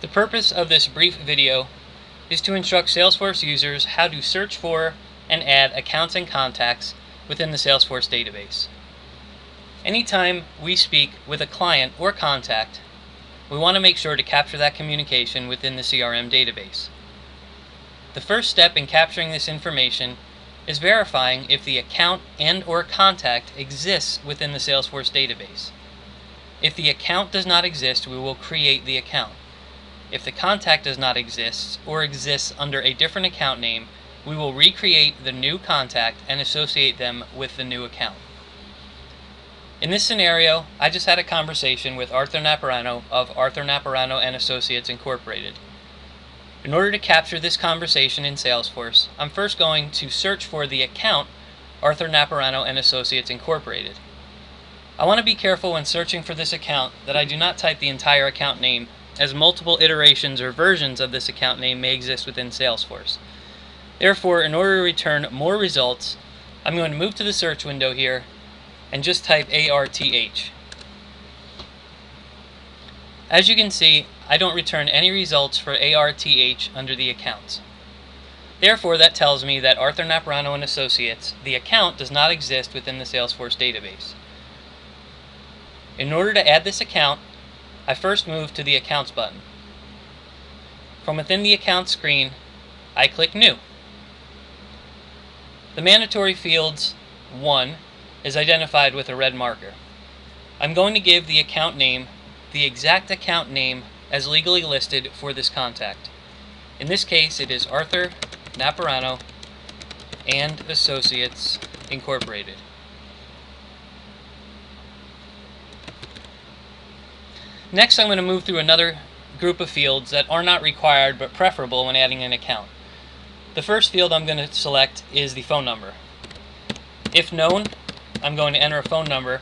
The purpose of this brief video is to instruct Salesforce users how to search for and add accounts and contacts within the Salesforce database. Anytime we speak with a client or contact, we want to make sure to capture that communication within the CRM database. The first step in capturing this information is verifying if the account and/or contact exists within the Salesforce database. If the account does not exist, we will create the account. If the contact does not exist or exists under a different account name, we will recreate the new contact and associate them with the new account. In this scenario, I just had a conversation with Arthur Naparano of Arthur Naparano and Associates Incorporated. In order to capture this conversation in Salesforce, I'm first going to search for the account Arthur Naparano and Associates Incorporated. I want to be careful when searching for this account that I do not type the entire account name, as multiple iterations or versions of this account name may exist within Salesforce. Therefore, in order to return more results, I'm going to move to the search window here and just type ARTH. As you can see, I don't return any results for ARTH under the accounts. Therefore, that tells me that Arthur Naparano and Associates, the account, does not exist within the Salesforce database. In order to add this account, I first move to the Accounts button. From within the Accounts screen, I click New. The mandatory fields 1 is identified with a red marker. I'm going to give the account name the exact account name as legally listed for this contact. In this case, it is Arthur Naparano and Associates Incorporated. Next, I'm going to move through another group of fields that are not required but preferable when adding an account. The first field I'm going to select is the phone number. If known, I'm going to enter a phone number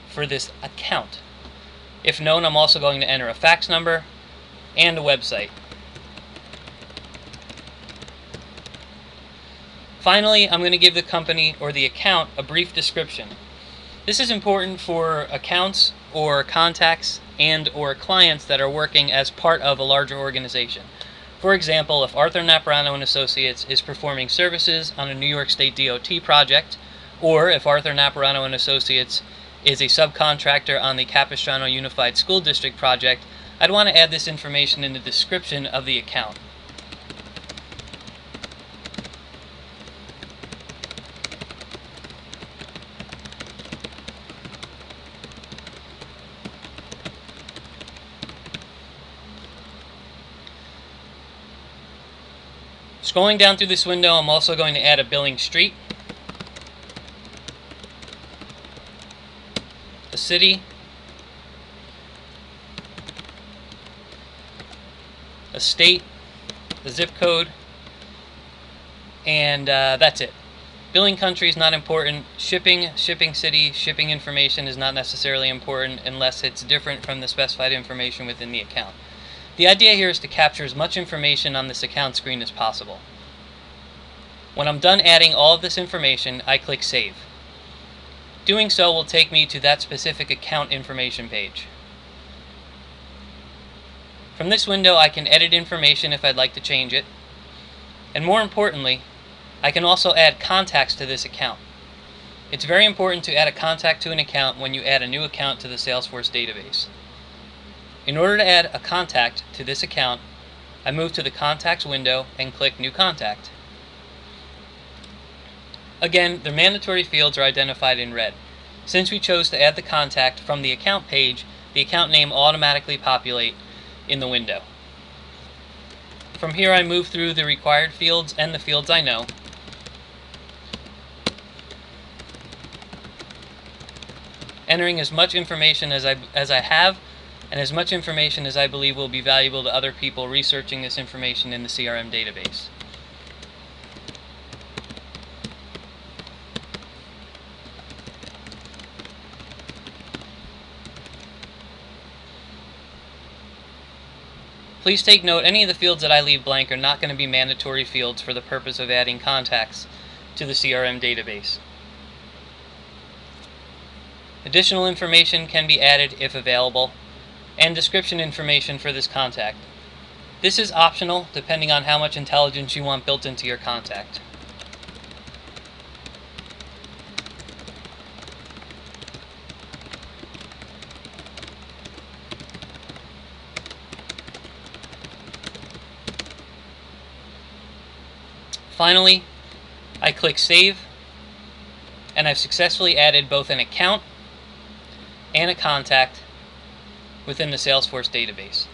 for this account. If known, I'm also going to enter a fax number and a website. Finally, I'm going to give the company or the account a brief description. This is important for accounts or contacts and/or clients that are working as part of a larger organization. For example, if Arthur Naparano and Associates is performing services on a New York State DOT project, or if Arthur Naparano and Associates is a subcontractor on the Capistrano Unified School District project, I'd want to add this information in the description of the account. Scrolling down through this window, I'm also going to add a billing street, a city, a state, a zip code, and that's it. Billing country is not important. Shipping city, shipping information is not necessarily important unless it's different from the specified information within the account. The idea here is to capture as much information on this account screen as possible. When I'm done adding all of this information, I click Save. Doing so will take me to that specific account information page. From this window, I can edit information if I'd like to change it, and more importantly, I can also add contacts to this account. It's very important to add a contact to an account when you add a new account to the Salesforce database. In order to add a contact to this account, I move to the Contacts window and click New Contact. Again, the mandatory fields are identified in red. Since we chose to add the contact from the account page, the account name will automatically populate in the window. From here, I move through the required fields and the fields I know. Entering as much information as I have, and as much information as I believe will be valuable to other people researching this information in the CRM database. Please take note, any of the fields that I leave blank are not going to be mandatory fields for the purpose of adding contacts to the CRM database. Additional information can be added if available, and description information for this contact. This is optional depending on how much intelligence you want built into your contact. Finally, I click Save, and I've successfully added both an account and a contact within the Salesforce database.